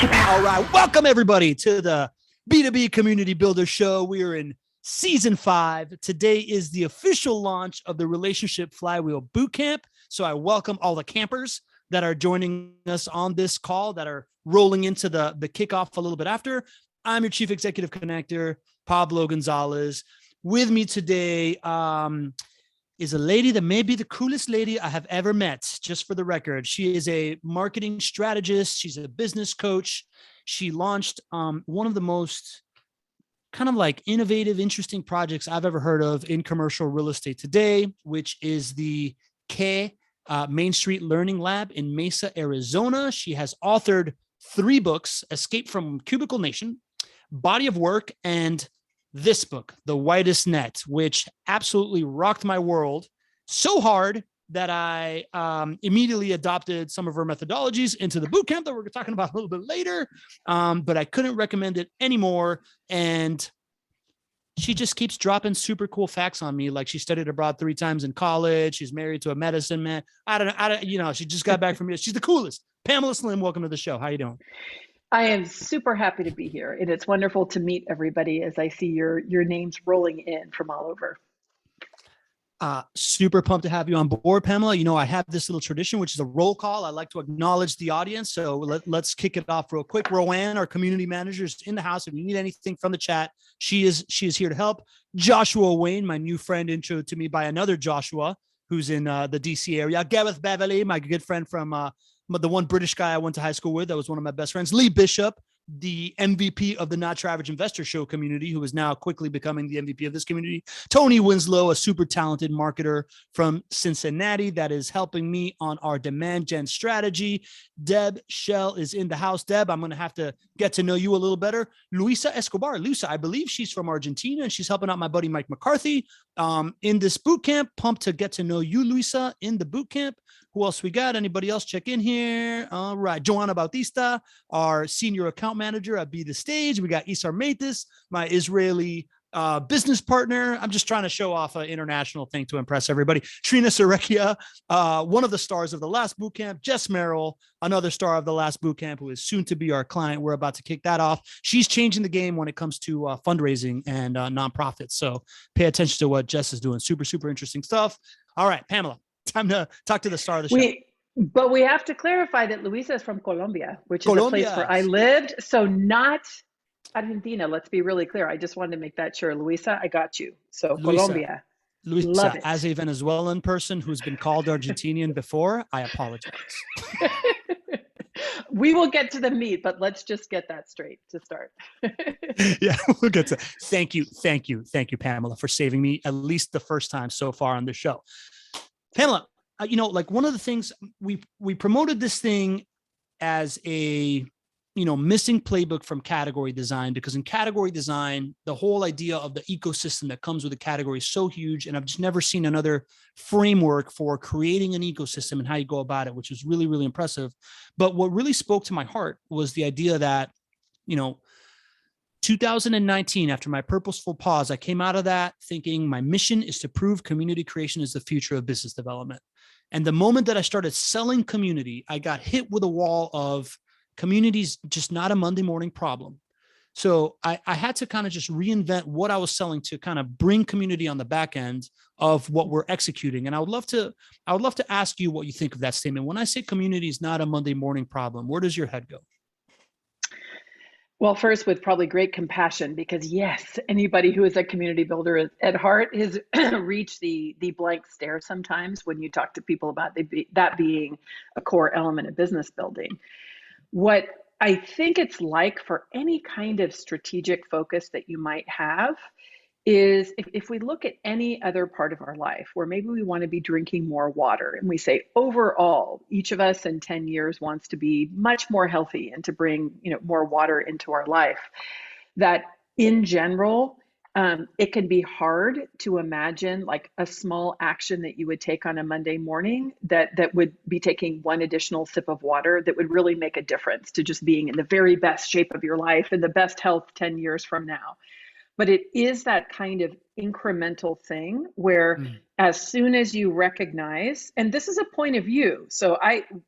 All right, welcome everybody to the B2B Community Builder Show. We are in season 5. Today is the official launch of the Relationship Flywheel Bootcamp. So I welcome all the campers that are joining us on this call that are rolling into the kickoff a little bit after. I'm your Chief Executive Connector, Pablo Gonzalez. With me today is a lady that may be the coolest lady I have ever met, just for the record. She is a marketing strategist. She's a business coach. She launched one of the most kind of like innovative, interesting projects I've ever heard of in commercial real estate today, which is the K Main Street Learning Lab in Mesa, Arizona. She has authored 3 books: Escape from Cubicle Nation, Body of Work, and this book, The Widest Net, which absolutely rocked my world so hard that I immediately adopted some of her methodologies into the bootcamp that we're talking about a little bit later. But I couldn't recommend it anymore. And she just keeps dropping super cool facts on me. Like she studied abroad 3 times in college. She's married to a medicine man. I don't, she just got back from it. She's the coolest. Pamela Slim, welcome to the show. How you doing? I am super happy to be here, and it's wonderful to meet everybody as I see your names rolling in from all over. Super pumped to have you on board, Pamela. You know, I have this little tradition, which is a roll call. I like to acknowledge the audience. So let's kick it off real quick. Roanne, our community manager, is in the house. If you need anything from the chat, she is here to help. Joshua Wayne, my new friend, intro to me by another Joshua, who's in the DC area. Gareth Beverly, my good friend from the one British guy I went to high school with. That was one of my best friends. Lee Bishop, the MVP of the Not Your Average Investor Show community, who is now quickly becoming the MVP of this community. Tony Winslow, a super talented marketer from Cincinnati that is helping me on our demand gen strategy. Deb Shell is in the house. Deb, I'm going to have to get to know you a little better. Luisa Escobar. Luisa, I believe she's from Argentina, and she's helping out my buddy Mike McCarthy in this boot camp. Pumped to get to know you, Luisa, in the boot camp. Who else we got? Anybody else check in here? All right. Joanna Bautista, our senior account manager at Be The Stage. We got Isar Maitis, my Israeli business partner. I'm just trying to show off an international thing to impress everybody. Trina Sarekia, one of the stars of the last bootcamp. Jess Merrill, another star of the last bootcamp, who is soon to be our client. We're about to kick that off. She's changing the game when it comes to fundraising and nonprofits. So pay attention to what Jess is doing. Super, super interesting stuff. All right, Pamela, time to talk to the star of the show. But we have to clarify that Luisa is from Colombia, which is a place where I lived. So not Argentina. Let's be really clear. I just wanted to make that sure. Luisa, I got you. So Luisa, Colombia. Luisa, as a Venezuelan person who's been called Argentinian before, I apologize. We will get to the meat, but let's just get that straight to start. Yeah, we'll get to. Thank you, Pamela, for saving me at least the first time so far on the show. Pamela, like one of the things we promoted this thing as a, missing playbook from category design, because in category design, the whole idea of the ecosystem that comes with a category is so huge. And I've just never seen another framework for creating an ecosystem and how you go about it, which is really, really impressive. But what really spoke to my heart was the idea that, 2019, after my purposeful pause, I came out of that thinking my mission is to prove community creation is the future of business development. And the moment that I started selling community, I got hit with a wall of communities, just not a Monday morning problem. So I had to kind of just reinvent what I was selling to kind of bring community on the back end of what we're executing. And I would love to ask you what you think of that statement. When I say community is not a Monday morning problem, where does your head go? Well, first, with probably great compassion, because yes, anybody who is a community builder at heart has reached the blank stare sometimes when you talk to people about that being a core element of business building. What I think it's like for any kind of strategic focus that you might have is if we look at any other part of our life where maybe we want to be drinking more water, and we say overall, each of us in 10 years wants to be much more healthy and to bring more water into our life, that in general, it can be hard to imagine like a small action that you would take on a Monday morning that would be taking one additional sip of water that would really make a difference to just being in the very best shape of your life and the best health 10 years from now. but it is that kind of incremental thing where as soon as you recognize, and this is a point of view. So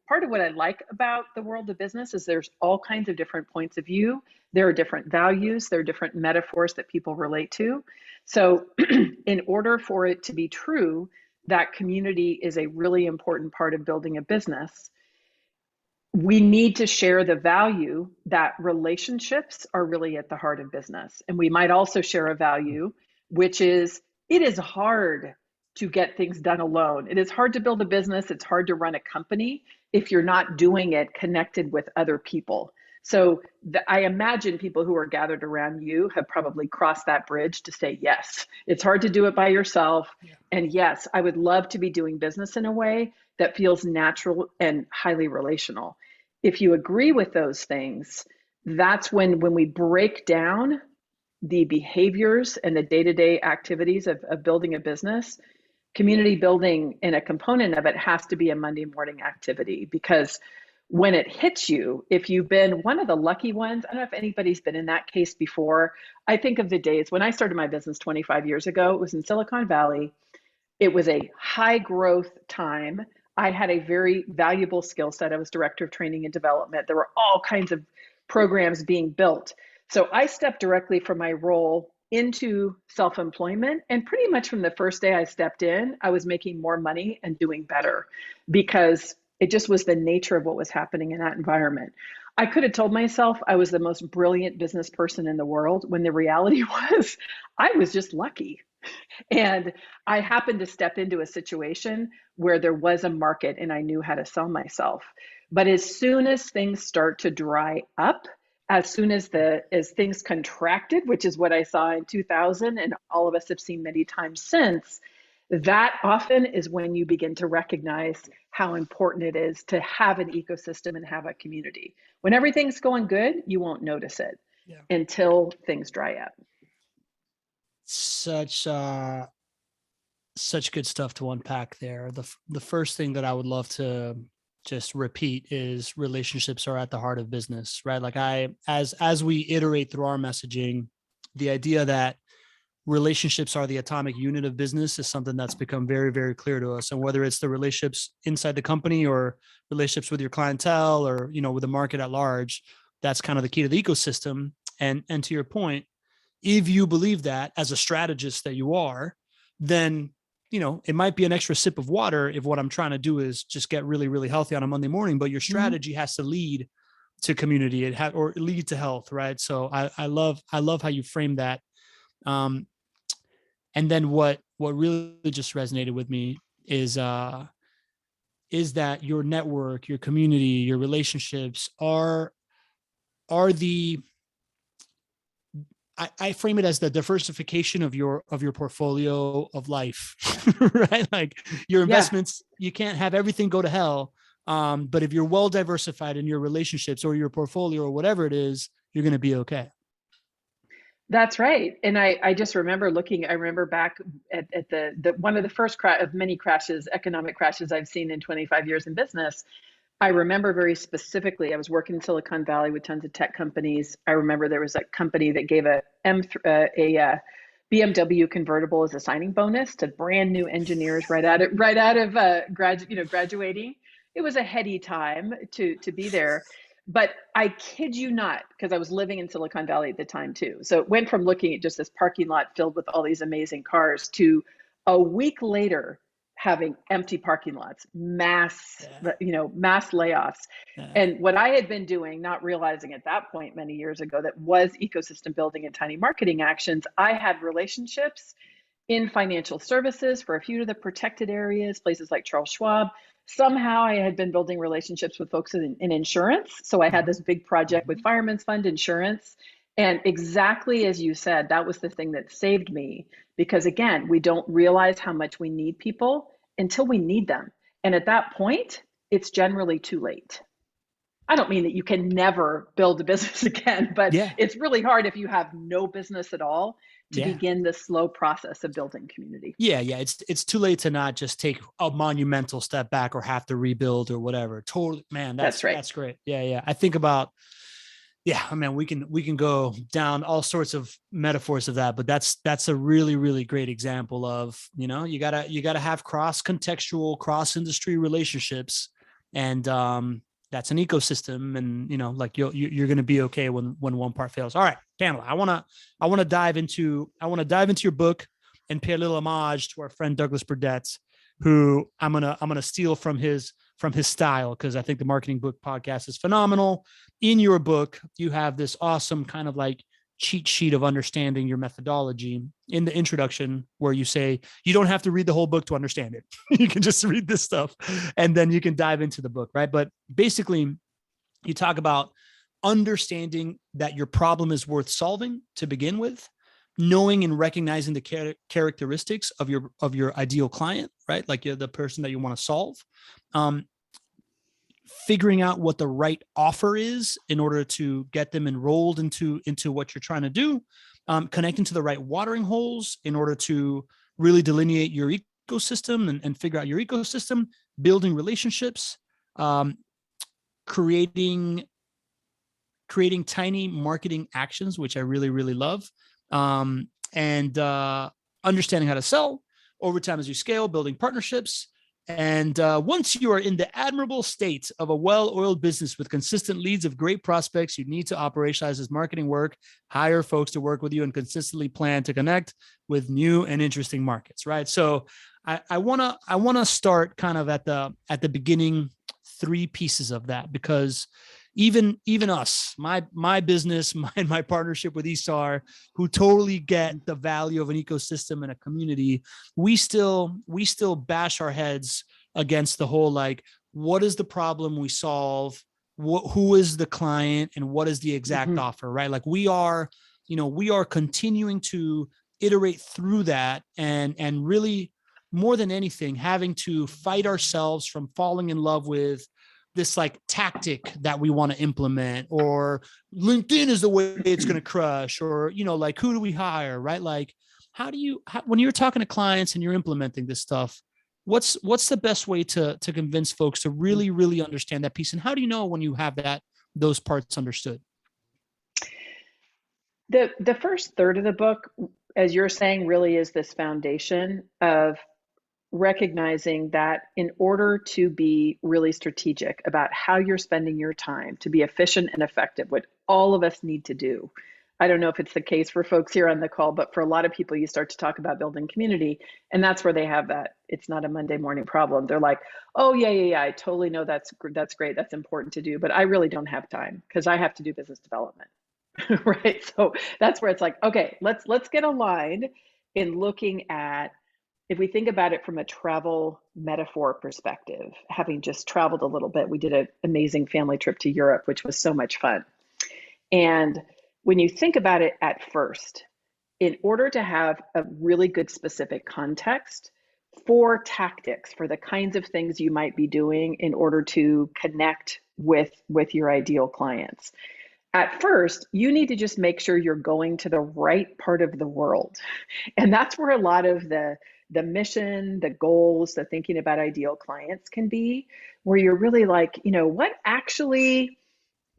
part of what I like about the world of business is there's all kinds of different points of view. There are different values, there are different metaphors that people relate to. So in order for it to be true, that community is a really important part of building a business. We need to share the value that relationships are really at the heart of business. And we might also share a value, which is it is hard to get things done alone. It is hard to build a business. It's hard to run a company if you're not doing it connected with other people. So I imagine people who are gathered around you have probably crossed that bridge to say, yes, it's hard to do it by yourself. Yeah. And yes, I would love to be doing business in a way that feels natural and highly relational. If you agree with those things, that's when we break down the behaviors and the day-to-day activities of building a business, community building and a component of it has to be a Monday morning activity, because when it hits you, if you've been one of the lucky ones, I don't know if anybody's been in that case before. I think of the days when I started my business 25 years ago, it was in Silicon Valley. It was a high growth time. I had a very valuable skill set. I was director of training and development. There were all kinds of programs being built. So I stepped directly from my role into self-employment. And pretty much from the first day I stepped in, I was making more money and doing better because it just was the nature of what was happening in that environment. I could have told myself I was the most brilliant business person in the world when the reality was I was just lucky. And I happened to step into a situation where there was a market and I knew how to sell myself. But as soon as things start to dry up, as soon as things contracted, which is what I saw in 2000 and all of us have seen many times since, that often is when you begin to recognize how important it is to have an ecosystem and have a community. When everything's going good, you won't notice it until things dry up. Such good stuff to unpack there. The first thing that I would love to just repeat is relationships are at the heart of business, right? Like as we iterate through our messaging, the idea that relationships are the atomic unit of business is something that's become very, very clear to us. And whether it's the relationships inside the company or relationships with your clientele or, with the market at large, that's kind of the key to the ecosystem. And to your point, if you believe that as a strategist that you are, then it might be an extra sip of water if what I'm trying to do is just get really, really healthy on a Monday morning, but your strategy has to lead to community or lead to health. Right. So I love how you frame that. And then what really just resonated with me is that your network, your community, your relationships are I frame it as the diversification of your portfolio of life, right? Like your investments, you can't have everything go to hell. But if you're well diversified in your relationships or your portfolio or whatever it is, you're going to be okay. That's right. And I just remember I remember back at the one of the first of many crashes, economic crashes I've seen in 25 years in business. I remember very specifically, I was working in Silicon Valley with tons of tech companies. I remember there was a company that gave a BMW convertible as a signing bonus to brand new engineers right out of graduating. It was a heady time to be there. But I kid you not, because I was living in Silicon Valley at the time too. So it went from looking at just this parking lot filled with all these amazing cars to a week later having empty parking lots, mass layoffs. Yeah. And what I had been doing, not realizing at that point many years ago, that was ecosystem building and tiny marketing actions. I had relationships in financial services for a few of the protected areas, places like Charles Schwab. Somehow I had been building relationships with folks in insurance. So I had this big project with Fireman's Fund Insurance. And exactly as you said, that was the thing that saved me. Because again, we don't realize how much we need people until we need them. And at that point, it's generally too late. I don't mean that you can never build a business again, but it's really hard if you have no business at all to begin the slow process of building community. Yeah. It's too late to not just take a monumental step back or have to rebuild or whatever. Totally, man. That's right. That's great. Yeah. I think about Yeah, I mean, we can go down all sorts of metaphors of that, but that's a really, really great example of, you gotta have cross contextual, cross industry relationships, and that's an ecosystem, and like you're going to be okay when one part fails. All right, Pamela, I want to dive into your book and pay a little homage to our friend Douglas Burdett, who I'm gonna steal from his style, because I think the Marketing Book Podcast is phenomenal. In your book, you have this awesome kind of like cheat sheet of understanding your methodology in the introduction, where you say you don't have to read the whole book to understand it. You can just read this stuff and then you can dive into the book, right? But basically, you talk about understanding that your problem is worth solving to begin with, knowing and recognizing the characteristics of your ideal client, right? Like you're the person that you want to solve. Um, Figuring out what the right offer is in order to get them enrolled into what you're trying to do, connecting to the right watering holes in order to really delineate your ecosystem and figure out your ecosystem, building relationships, um, creating tiny marketing actions, which I really, really love, and understanding how to sell over time as you scale, building partnerships. And once you are in the admirable state of a well-oiled business with consistent leads of great prospects, you need to operationalize this marketing work, hire folks to work with you, and consistently plan to connect with new and interesting markets. Right. So I wanna start kind of at the beginning, three pieces of that, because even us, my business, my partnership with Esar, who totally get the value of an ecosystem and a community, we still bash our heads against the whole, like, what is the problem we solve, who is the client, and what is the exact offer, right? Like we are continuing to iterate through that, and really, more than anything, having to fight ourselves from falling in love with this like tactic that we want to implement, or LinkedIn is the way it's going to crush, or, like, who do we hire, right? Like, when you're talking to clients and you're implementing this stuff, what's the best way to convince folks to really, really understand that piece? And how do you know when you have those parts understood? The first third of the book, as you're saying, really is this foundation of recognizing that in order to be really strategic about how you're spending your time to be efficient and effective, what all of us need to do. I don't know if it's the case for folks here on the call, but for a lot of people, you start to talk about building community, and that's where they have that it's not a Monday morning problem. They're like, oh yeah, I totally know that's great, that's important to do, but I really don't have time because I have to do business development. Right? So that's where it's like, okay, let's get aligned in looking at, if we think about it from a travel metaphor perspective, having just traveled a little bit, we did an amazing family trip to Europe, which was so much fun. And when you think about it at first, in order to have a really good specific context for tactics, for the kinds of things you might be doing in order to connect with your ideal clients, at first, you need to just make sure you're going to the right part of the world. And that's where a lot of the mission, the goals, the thinking about ideal clients can be, where you're really like, what actually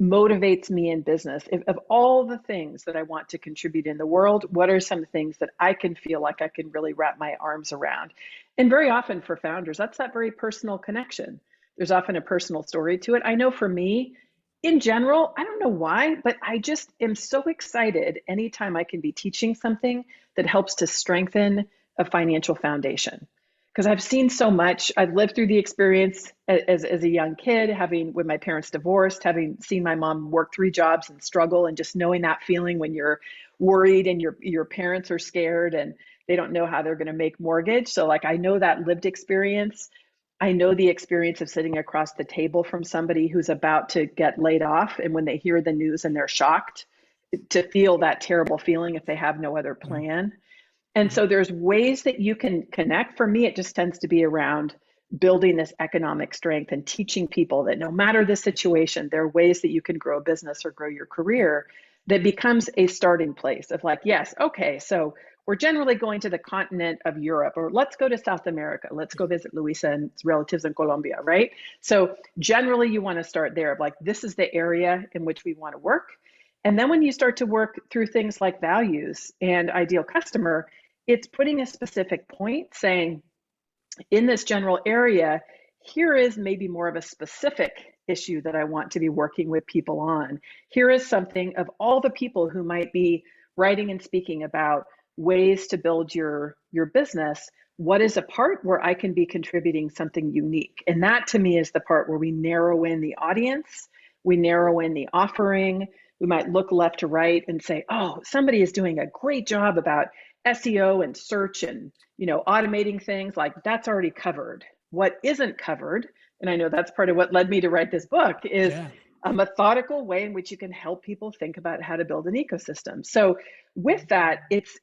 motivates me in business? If, of all the things that I want to contribute in the world, what are some things that I can feel like I can really wrap my arms around? And very often for founders, that's that very personal connection. There's often a personal story to it. I know for me, in general, I don't know why, but I just am so excited anytime I can be teaching something that helps to strengthen a financial foundation. Because I've seen so much. I've lived through the experience as a young kid, when my parents divorced, having seen my mom work 3 jobs and struggle, and just knowing that feeling when you're worried and your parents are scared and they don't know how they're going to make mortgage. So like, I know that lived experience. I know the experience of sitting across the table from somebody who's about to get laid off, and when they hear the news and they're shocked, to feel that terrible feeling if they have no other plan. And so there's ways that you can connect. For me, it just tends to be around building this economic strength and teaching people that no matter the situation, there are ways that you can grow a business or grow your career that becomes a starting place of like, yes, okay, so we're generally going to the continent of Europe, or let's go to South America. Let's go visit Luisa and relatives in Colombia, right? So generally you want to start there of like, this is the area in which we want to work. And then when you start to work through things like values and ideal customer, it's putting a specific point saying, in this general area, here is maybe more of a specific issue that I want to be working with people on. Here is something of all the people who might be writing and speaking about ways to build your business. What is a part where I can be contributing something unique? And that to me is the part where we narrow in the audience, we narrow in the offering. We might look left to right and say, oh, somebody is doing a great job about SEO and search and automating things. Like, that's already covered. What isn't covered, and I know that's part of what led me to write this book, is a methodical way in which you can help people think about how to build an ecosystem. So with that, it's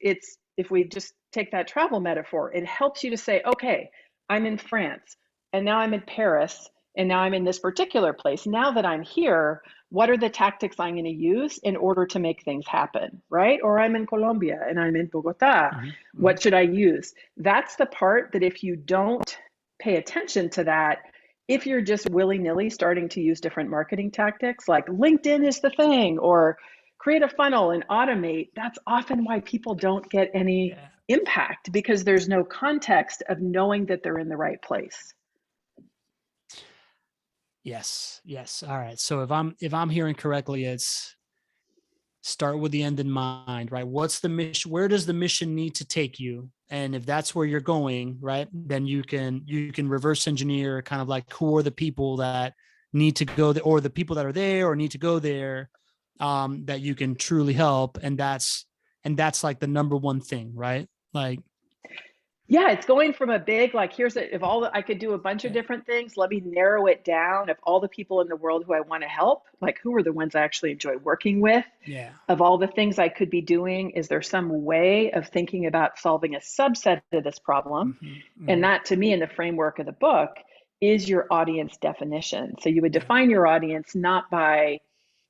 if we just take that travel metaphor, it helps you to say, okay, I'm in France, and now I'm in Paris, and now I'm in this particular place. Now that I'm here, what are the tactics I'm going to use in order to make things happen, right? Or I'm in Colombia and I'm in Bogota. What should I use? That's the part that if you don't pay attention to that, if you're just willy-nilly starting to use different marketing tactics, like LinkedIn is the thing, or create a funnel and automate, that's often why people don't get any impact, because there's no context of knowing that they're in the right place. Yes. All right. So if I'm hearing correctly, it's start with the end in mind, right? What's the mission? Where does the mission need to take you? And if that's where you're going, right, then you can reverse engineer kind of like, who are the people that need to go there, or the people that are there or need to go there, that you can truly help. And that's like the number one thing, right? Like, yeah, it's going from a big, like, I could do a bunch of different things. Let me narrow it down. Of all the people in the world who I want to help, like, who are the ones I actually enjoy working with? Yeah. Of all the things I could be doing, is there some way of thinking about solving a subset of this problem? And that, to me, in the framework of the book, is your audience definition. So you would define your audience not by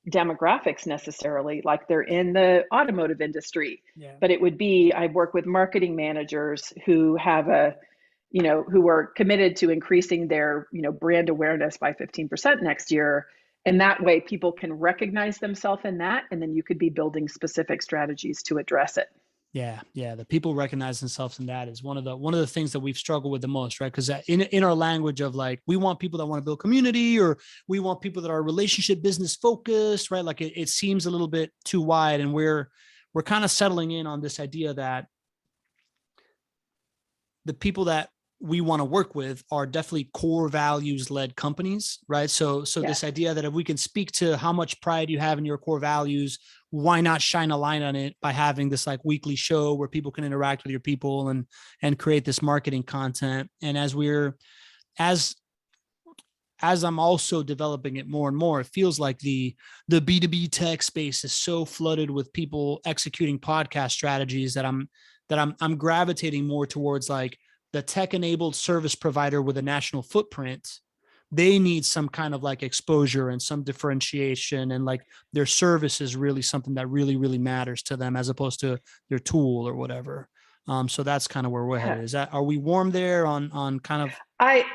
demographics necessarily, like they're in the automotive industry, but it would be, I work with marketing managers who have who are committed to increasing their, brand awareness by 15% next year. And that way people can recognize themselves in that. And then you could be building specific strategies to address it. Yeah. The people recognize themselves in that is one of the things that we've struggled with the most, right? Because in our language of like, we want people that want to build community, or we want people that are relationship business focused, right? Like it seems a little bit too wide, and we're kind of settling in on this idea that the people that we want to work with are definitely core values led companies, right? So this idea that if we can speak to how much pride you have in your core values, why not shine a light on it by having this like weekly show where people can interact with your people and create this marketing content. And as I'm also developing it more and more, it feels like the B2B tech space is so flooded with people executing podcast strategies that I'm gravitating more towards like the tech-enabled service provider with a national footprint. They need some kind of like exposure and some differentiation, and like their service is really something that really, really matters to them, as opposed to their tool or whatever. So that's kind of where we're headed. Are we warm there on kind of? I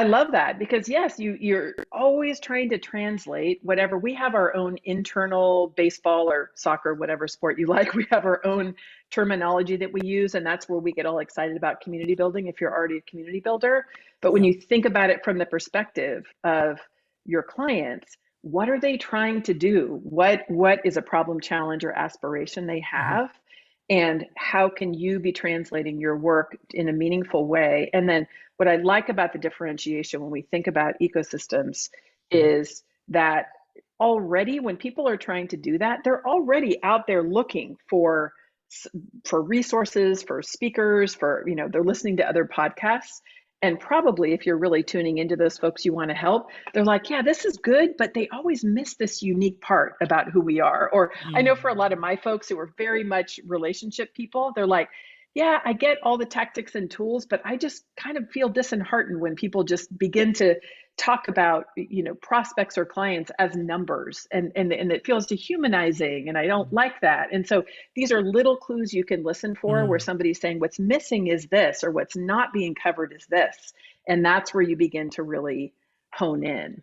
love that, because yes, you're always trying to translate whatever. We have our own internal baseball or soccer, whatever sport you like. We have our own terminology that we use, and that's where we get all excited about community building if you're already a community builder. But when you think about it from the perspective of your clients, what are they trying to do? What is a problem, challenge, or aspiration they have? And how can you be translating your work in a meaningful way? And then what I like about the differentiation when we think about ecosystems is that already when people are trying to do that, they're already out there looking for resources, for speakers, they're listening to other podcasts. And probably if you're really tuning into those folks you want to help, they're like, yeah, this is good, but they always miss this unique part about who we are. Or I know for a lot of my folks who are very much relationship people, they're like, yeah, I get all the tactics and tools, but I just kind of feel disheartened when people just begin to talk about, prospects or clients as numbers, and it feels dehumanizing, and I don't like that. And so these are little clues you can listen for where somebody's saying what's missing is this, or what's not being covered is this. And that's where you begin to really hone in.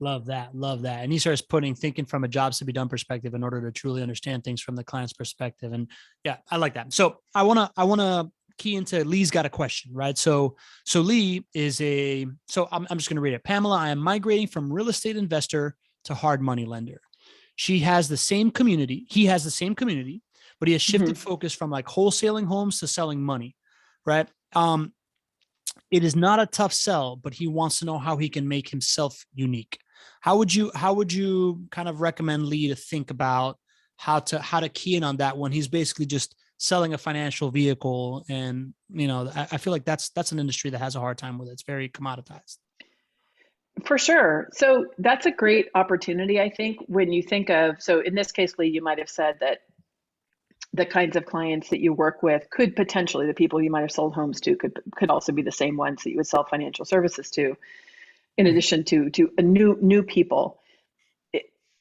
Love that. Love that. And he starts thinking from a jobs to be done perspective in order to truly understand things from the client's perspective. And yeah, I like that. So I want to key into Lee's got a question, right? So Lee is I'm just going to read it. Pamela, I am migrating from real estate investor to hard money lender. She has the same community. He has the same community, but he has shifted focus from like wholesaling homes to selling money, right? It is not a tough sell, but he wants to know how he can make himself unique. How would you kind of recommend Lee to think about how to key in on that when he's basically just selling a financial vehicle? And, I feel like that's an industry that has a hard time with it. It's very commoditized. For sure. So that's a great opportunity, I think, when you think of, so in this case, Lee, you might have said that the kinds of clients that you work with could potentially, the people you might have sold homes to could also be the same ones that you would sell financial services to, in addition to a new people.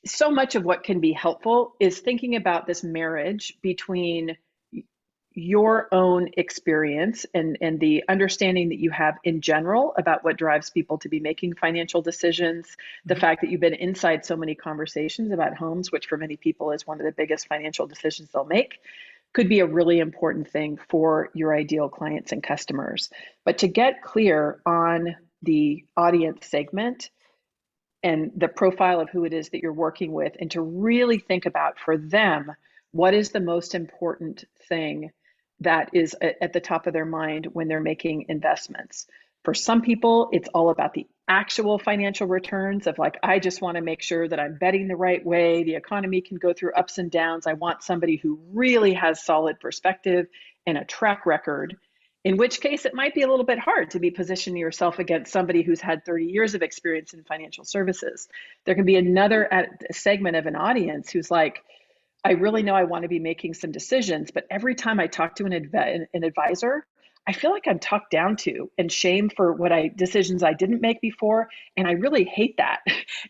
So much of what can be helpful is thinking about this marriage between your own experience and the understanding that you have in general about what drives people to be making financial decisions, the fact that you've been inside so many conversations about homes, which for many people is one of the biggest financial decisions they'll make, could be a really important thing for your ideal clients and customers. But to get clear on the audience segment and the profile of who it is that you're working with, and to really think about for them, what is the most important thing that is at the top of their mind when they're making investments. For some people, it's all about the actual financial returns of like, I just want to make sure that I'm betting the right way. The economy can go through ups and downs. I want somebody who really has solid perspective and a track record, in which case it might be a little bit hard to be positioning yourself against somebody who's had 30 years of experience in financial services. There can be another segment of an audience who's like, I really know I want to be making some decisions, but every time I talk to an advisor, I feel like I'm talked down to and shamed for decisions I didn't make before. And I really hate that.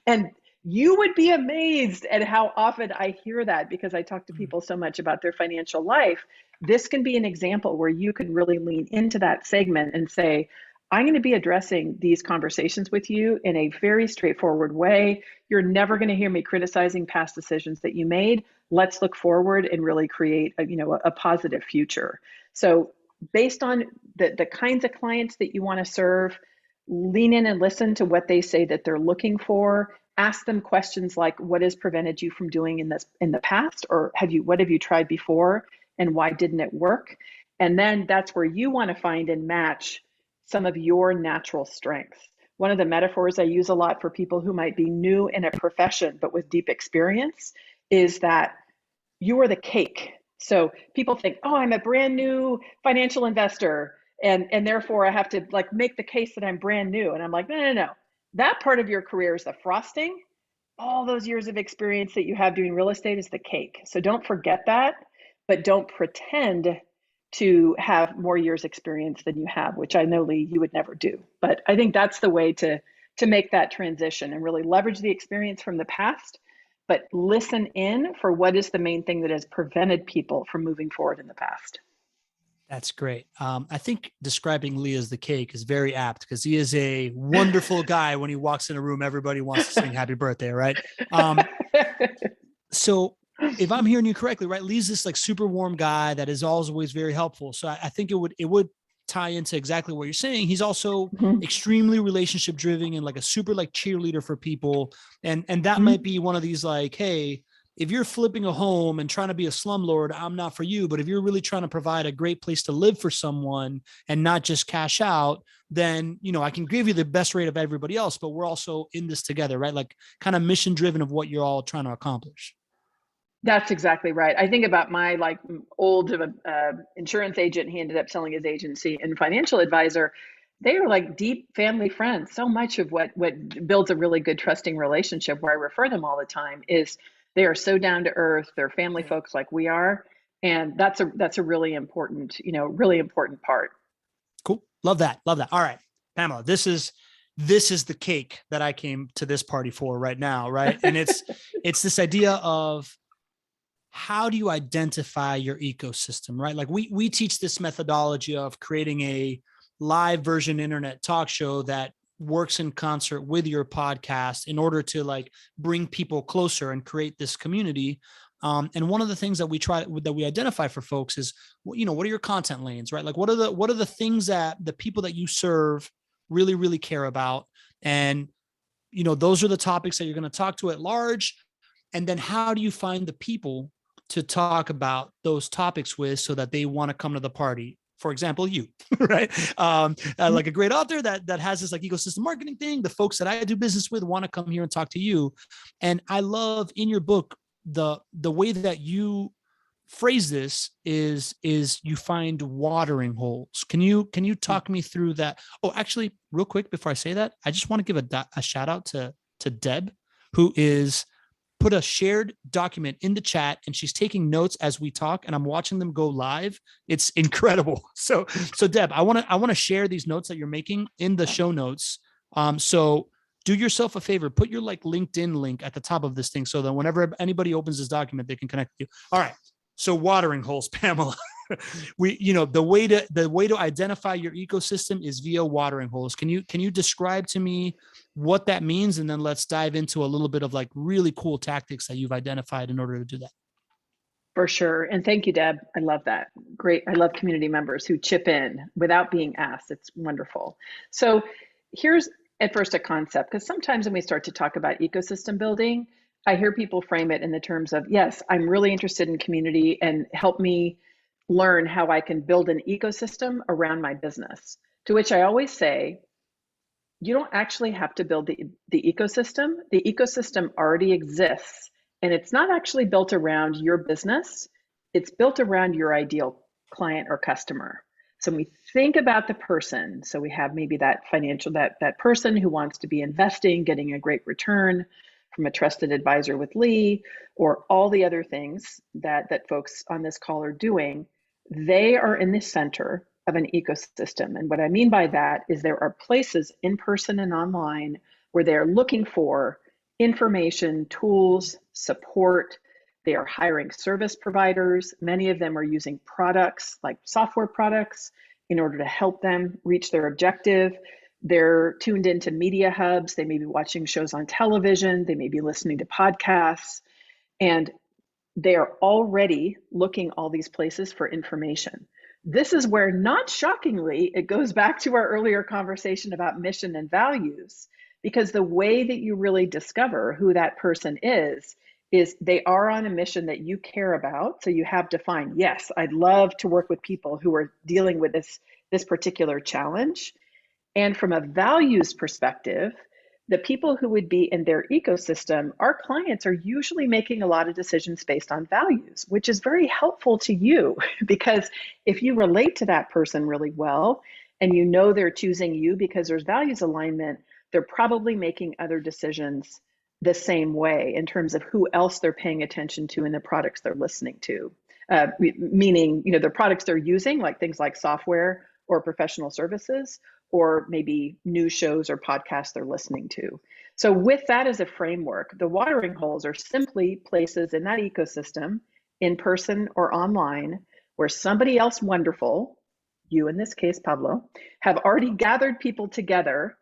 And you would be amazed at how often I hear that, because I talk to people so much about their financial life. This can be an example where you can really lean into that segment and say, I'm going to be addressing these conversations with you in a very straightforward way. You're never going to hear me criticizing past decisions that you made. Let's look forward and really create a positive future. So based on the kinds of clients that you want to serve, lean in and listen to what they say that they're looking for. Ask them questions like, what has prevented you from doing in the past? Or what have you tried before and why didn't it work? And then that's where you want to find and match some of your natural strengths. One of the metaphors I use a lot for people who might be new in a profession but with deep experience is that you are the cake. So people think, oh, I'm a brand new financial investor, and therefore I have to like make the case that I'm brand new. And I'm like, no. That part of your career is the frosting. All those years of experience that you have doing real estate is the cake. So don't forget that, but don't pretend to have more years experience than you have, which I know, Lee, you would never do. But I think that's the way to make that transition and really leverage the experience from the past, but listen in for what is the main thing that has prevented people from moving forward in the past. That's great. I think describing Lee as the cake is very apt, because he is a wonderful guy. When he walks in a room, everybody wants to sing happy birthday, right? So if I'm hearing you correctly, right, Lee's this like super warm guy that is always very helpful. So I think it would tie into exactly what you're saying. He's also extremely relationship driven and like a super like cheerleader for people. And that might be one of these like, hey, if you're flipping a home and trying to be a slumlord, I'm not for you. But if you're really trying to provide a great place to live for someone and not just cash out, then, I can give you the best rate of everybody else, but we're also in this together, right? Like kind of mission driven of what you're all trying to accomplish. That's exactly right. I think about my old insurance agent. He ended up selling his agency, and financial advisor. They are like deep family friends. So much of what builds a really good trusting relationship, where I refer them all the time, is they are so down to earth. They're family folks like we are, and that's a really important part. Cool. Love that. All right, Pamela, this is the cake that I came to this party for right now, right? And it's this idea of, how do you identify your ecosystem, right? Like we teach this methodology of creating a live version internet talk show that works in concert with your podcast in order to like bring people closer and create this community. And one of the things that we identify for folks is, you know, what are your content lanes, right? Like what are the things that the people that you serve really, really care about? And, you know, those are the topics that you're going to talk to at large. And then how do you find the people to talk about those topics with so that they want to come to the party? For example, you, right? Like a great author that has this like ecosystem marketing thing. The folks that I do business with want to come here and talk to you. And I love in your book, the way that you phrase this is you find watering holes. Can you talk me through that? Oh, actually, real quick before I say that, I just want to give a shout out to Deb, who is put a shared document in the chat and she's taking notes as we talk and I'm watching them go live. It's incredible. So Deb, I want to share these notes that you're making in the show notes. So do yourself a favor, put your like LinkedIn link at the top of this thing so that whenever anybody opens this document, they can connect with you. All right. So watering holes, Pamela. The way to identify your ecosystem is via watering holes. Can you describe to me what that means? And then let's dive into a little bit of like really cool tactics that you've identified in order to do that. For sure. And thank you, Deb. I love that. Great. I love community members who chip in without being asked. It's wonderful. So here's at first a concept, because sometimes when we start to talk about ecosystem building, I hear people frame it in the terms of, yes, I'm really interested in community and help me learn how I can build an ecosystem around my business. To which I always say, you don't actually have to build the ecosystem. The ecosystem already exists, and it's not actually built around your business. It's built around your ideal client or customer. So when we think about the person, so we have maybe that that person who wants to be investing, getting a great return from a trusted advisor with Lee, or all the other things that folks on this call are doing, they are in the center of an ecosystem. And what I mean by that is there are places in person and online where they're looking for information, tools, support. They are hiring service providers. Many of them are using products like software products in order to help them reach their objective. They're tuned into media hubs. They may be watching shows on television. They may be listening to podcasts. And they are already looking all these places for information. This is where, not shockingly, it goes back to our earlier conversation about mission and values, because the way that you really discover who that person is they are on a mission that you care about. So you have defined, yes, I'd love to work with people who are dealing with this particular challenge. And from a values perspective, the people who would be in their ecosystem, our clients are usually making a lot of decisions based on values, which is very helpful to you, because if you relate to that person really well and you know they're choosing you because there's values alignment, they're probably making other decisions the same way in terms of who else they're paying attention to and the products they're listening to. Meaning, the products they're using, like things like software or professional services, or maybe news shows or podcasts they're listening to. So with that as a framework, the watering holes are simply places in that ecosystem, in person or online, where somebody else wonderful, you in this case, Pablo, have already gathered people together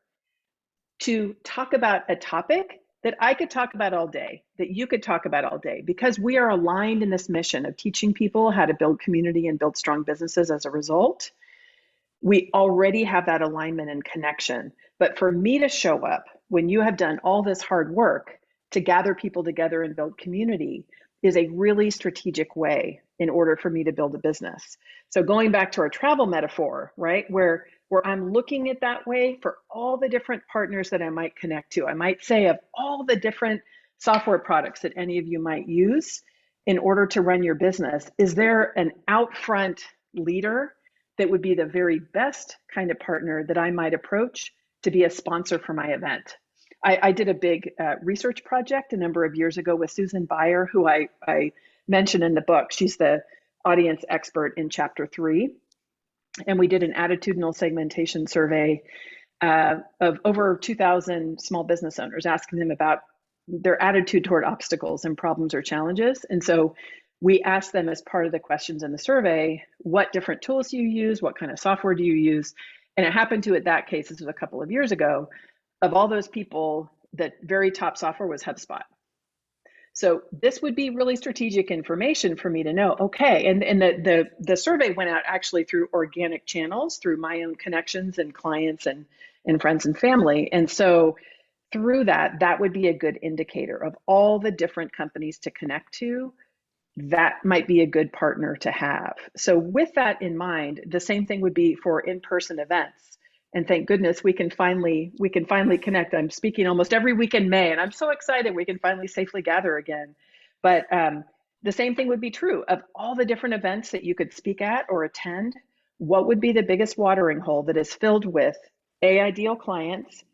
to talk about a topic that I could talk about all day, that you could talk about all day, because we are aligned in this mission of teaching people how to build community and build strong businesses as a result. We already have that alignment and connection. But for me to show up when you have done all this hard work to gather people together and build community is a really strategic way in order for me to build a business. So going back to our travel metaphor, right, where I'm looking at that way for all the different partners that I might connect to. I might say, of all the different software products that any of you might use in order to run your business, is there an out front leader that would be the very best kind of partner that I might approach to be a sponsor for my event? I did a big research project a number of years ago with Susan Beyer, who I mention in the book. She's the audience expert in chapter 3. And we did an attitudinal segmentation survey of over 2,000 small business owners, asking them about their attitude toward obstacles and problems or challenges. And so we asked them, as part of the questions in the survey, what different tools do you use? What kind of software do you use? And it happened to, at that case, this was a couple of years ago, of all those people, the very top software was HubSpot. So this would be really strategic information for me to know, okay, and the survey went out actually through organic channels, through my own connections and clients and friends and family. And so through that, that would be a good indicator of all the different companies to connect to. That might be a good partner to have. So with that in mind, the same thing would be for in-person events. And thank goodness we can finally connect. I'm speaking almost every week in May, and I'm so excited we can finally safely gather again. But the same thing would be true of all the different events that you could speak at or attend. What would be the biggest watering hole that is filled with A, ideal clients,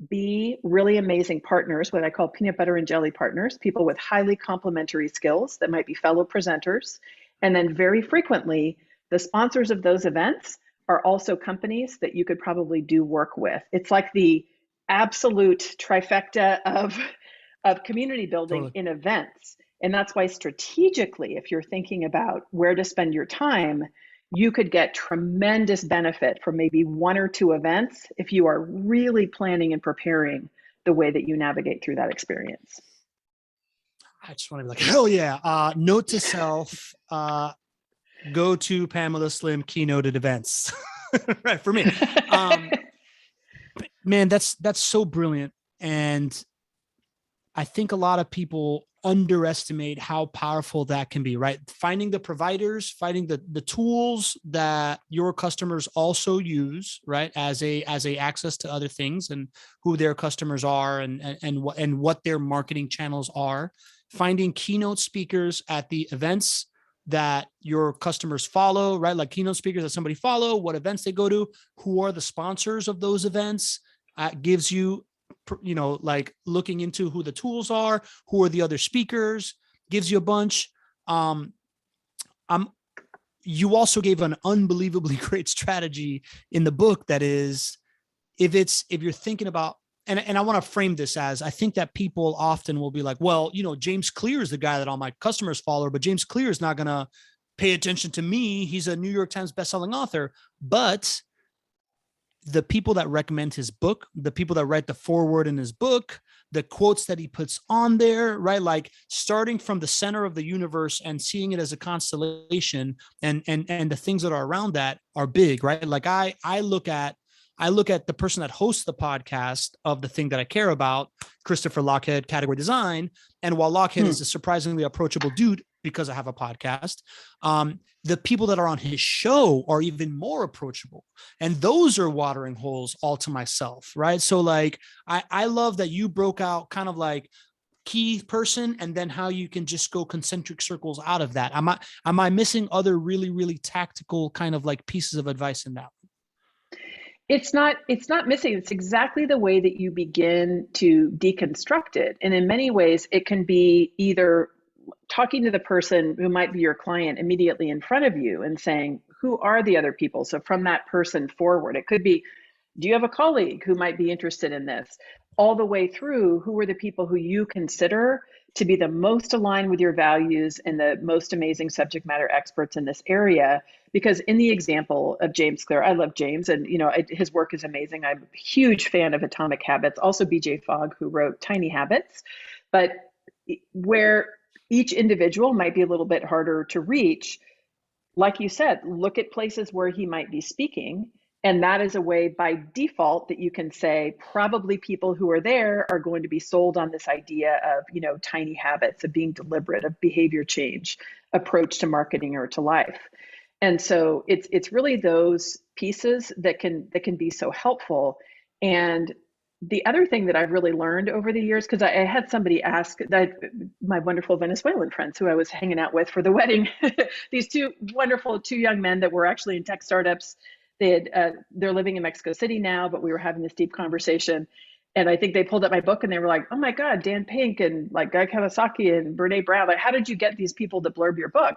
B, really amazing partners, what I call peanut butter and jelly partners, people with highly complementary skills that might be fellow presenters. And then very frequently, the sponsors of those events are also companies that you could probably do work with. It's like the absolute trifecta of community building in events. And that's why strategically, if you're thinking about where to spend your time, you could get tremendous benefit from maybe one or two events if you are really planning and preparing the way that you navigate through that experience. I just want to be like, hell yeah. Note to self, go to Pamela Slim keynoted events. Right, for me. Man, that's so brilliant. And I think a lot of people underestimate how powerful that can be, right? Finding the providers, finding the tools that your customers also use, right? As a access to other things and who their customers are and what their marketing channels are. Finding keynote speakers at the events that your customers follow, right? Like keynote speakers that somebody follow, what events they go to, who are the sponsors of those events, gives you, like looking into who the tools are, who are the other speakers, gives you a bunch. You also gave an unbelievably great strategy in the book that is, if you're thinking about, and I want to frame this as, I think that people often will be like, well, James Clear is the guy that all my customers follow, but James Clear is not going to pay attention to me. He's a New York Times bestselling author. But the people that recommend his book, the people that write the foreword in his book, the quotes that he puts on there, right? Like starting from the center of the universe and seeing it as a constellation and the things that are around that are big, right? Like I look at the person that hosts the podcast of the thing that I care about, Christopher Lochhead, Category Design. And while Lochhead is a surprisingly approachable dude because I have a podcast, the people that are on his show are even more approachable. And those are watering holes all to myself, right? So like, I love that you broke out kind of like key person and then how you can just go concentric circles out of that. Am I missing other really, really tactical kind of like pieces of advice in that? It's not missing. It's exactly the way that you begin to deconstruct it. And in many ways, it can be either talking to the person who might be your client immediately in front of you and saying, who are the other people? So from that person forward, it could be, do you have a colleague who might be interested in this? All the way through, who are the people who you consider to be the most aligned with your values and the most amazing subject matter experts in this area? Because in the example of James Clear, I love James and his work is amazing. I'm a huge fan of Atomic Habits, also BJ Fogg, who wrote Tiny Habits, but where each individual might be a little bit harder to reach. Like you said, look at places where he might be speaking. And that is a way by default that you can say, probably people who are there are going to be sold on this idea of, tiny habits, of being deliberate, of behavior change, approach to marketing or to life. And so it's really those pieces that can be so helpful. And the other thing that I've really learned over the years, because I had somebody ask that my wonderful Venezuelan friends who I was hanging out with for the wedding, these two young men that were actually in tech startups. They're living in Mexico City now, but we were having this deep conversation. And I think they pulled up my book and they were like, oh my God, Dan Pink and like Guy Kawasaki and Brene Brown, like, how did you get these people to blurb your book?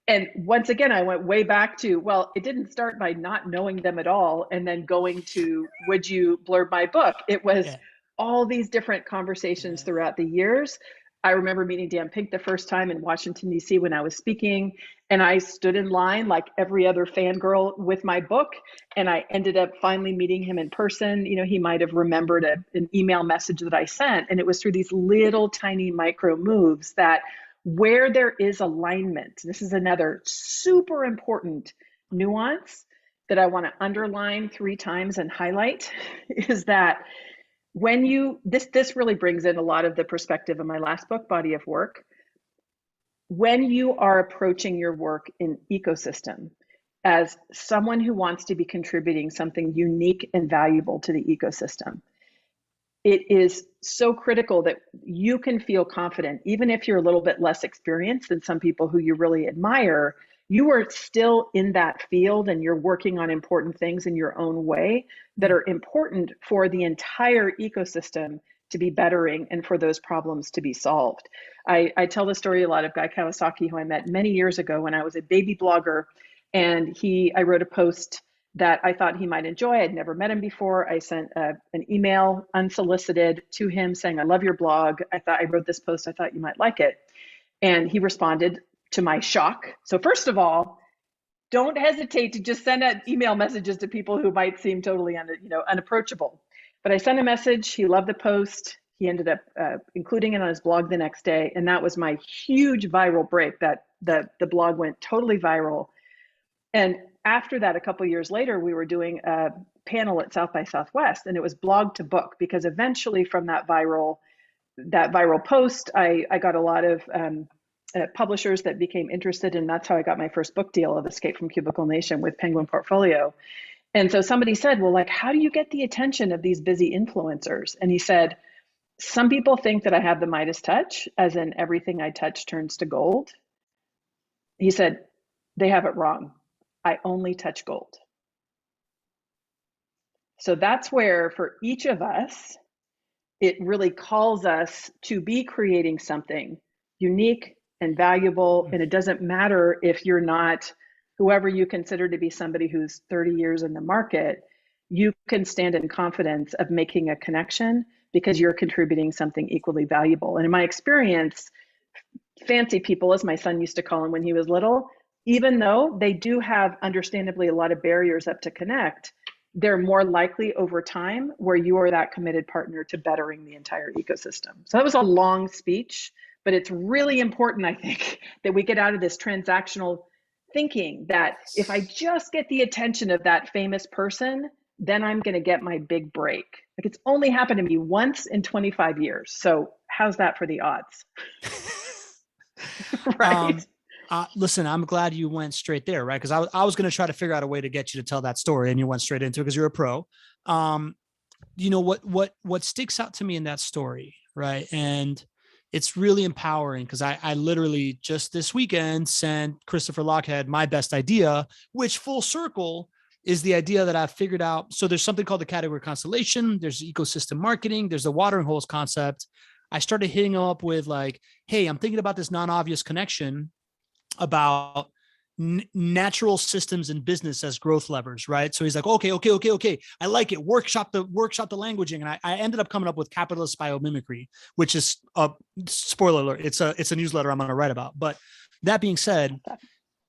And once again, I went way back to, well, it didn't start by not knowing them at all and then going to, would you blurb my book? It was all these different conversations throughout the years I remember meeting Dan Pink the first time in Washington, D.C. when I was speaking, and I stood in line like every other fangirl with my book, and I ended up finally meeting him in person. You know, he might have remembered an email message that I sent, and it was through these little tiny micro moves that where there is alignment, this is another super important nuance that I want to underline 3 times and highlight, is that when you, this really brings in a lot of the perspective of my last book, Body of Work. When you are approaching your work in ecosystem as someone who wants to be contributing something unique and valuable to the ecosystem, it is so critical that you can feel confident, even if you're a little bit less experienced than some people who you really admire. You are still in that field and you're working on important things in your own way that are important for the entire ecosystem to be bettering and for those problems to be solved. I tell the story a lot of Guy Kawasaki, who I met many years ago when I was a baby blogger, and I wrote a post that I thought he might enjoy. I'd never met him before. I sent an email unsolicited to him saying, I love your blog. I wrote this post. I thought you might like it. And he responded, to my shock. So first of all, don't hesitate to just send out email messages to people who might seem totally unapproachable. But I sent a message. He loved the post. He ended up including it on his blog the next day. And that was my huge viral break, that the blog went totally viral. And after that, a couple of years later, we were doing a panel at South by Southwest, and it was blog to book, because eventually from that viral post, I got a lot of publishers that became interested, and that's how I got my first book deal of Escape from Cubicle Nation with Penguin Portfolio. And so somebody said, well, like, how do you get the attention of these busy influencers? And he said, some people think that I have the Midas touch, as in everything I touch turns to gold. He said, they have it wrong. I only touch gold. So that's where, for each of us, it really calls us to be creating something unique and valuable. And it doesn't matter if you're not whoever you consider to be somebody who's 30 years in the market. You can stand in confidence of making a connection because you're contributing something equally valuable. And in my experience, fancy people, as my son used to call them when he was little, even though they do have understandably a lot of barriers up to connect, they're more likely over time where you are that committed partner to bettering the entire ecosystem. So that was a long speech, but it's really important, I think, that we get out of this transactional thinking that if I just get the attention of that famous person, then I'm going to get my big break. Like, it's only happened to me once in 25 years. So how's that for the odds? Right. Listen, I'm glad you went straight there, right? Because I was going to try to figure out a way to get you to tell that story, and you went straight into it because you're a pro. You know what sticks out to me in that story, right? And it's really empowering because I literally just this weekend sent Christopher Lochhead my best idea, which full circle is the idea that I've figured out. So there's something called the category constellation. There's ecosystem marketing. There's the watering holes concept. I started hitting him up with like, hey, I'm thinking about this non-obvious connection about natural systems in business as growth levers, right? So he's like, okay. I like it. Workshop the languaging. And I ended up coming up with capitalist biomimicry, which is a spoiler alert. It's a newsletter I'm going to write about. But that being said,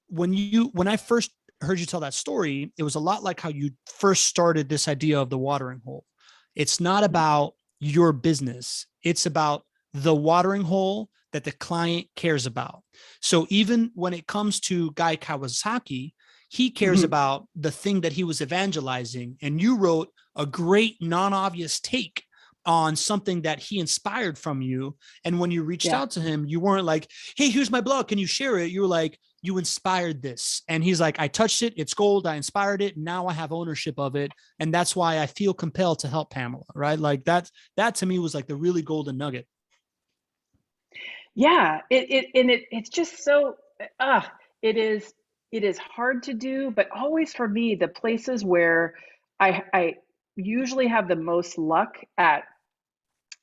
when I first heard you tell that story, it was a lot like how you first started this idea of the watering hole. It's not about your business. It's about the watering hole that the client cares about. So even when it comes to Guy Kawasaki, he cares about the thing that he was evangelizing. And you wrote a great non-obvious take on something that he inspired from you. And when you reached out to him, you weren't like, hey, here's my blog, can you share it? You were like, you inspired this. And he's like, I touched it, it's gold, I inspired it, now I have ownership of it. And that's why I feel compelled to help Pamela, right? Like that to me was like the really golden nugget. Yeah, it's just so it is hard to do, but always for me, the places where I usually have the most luck at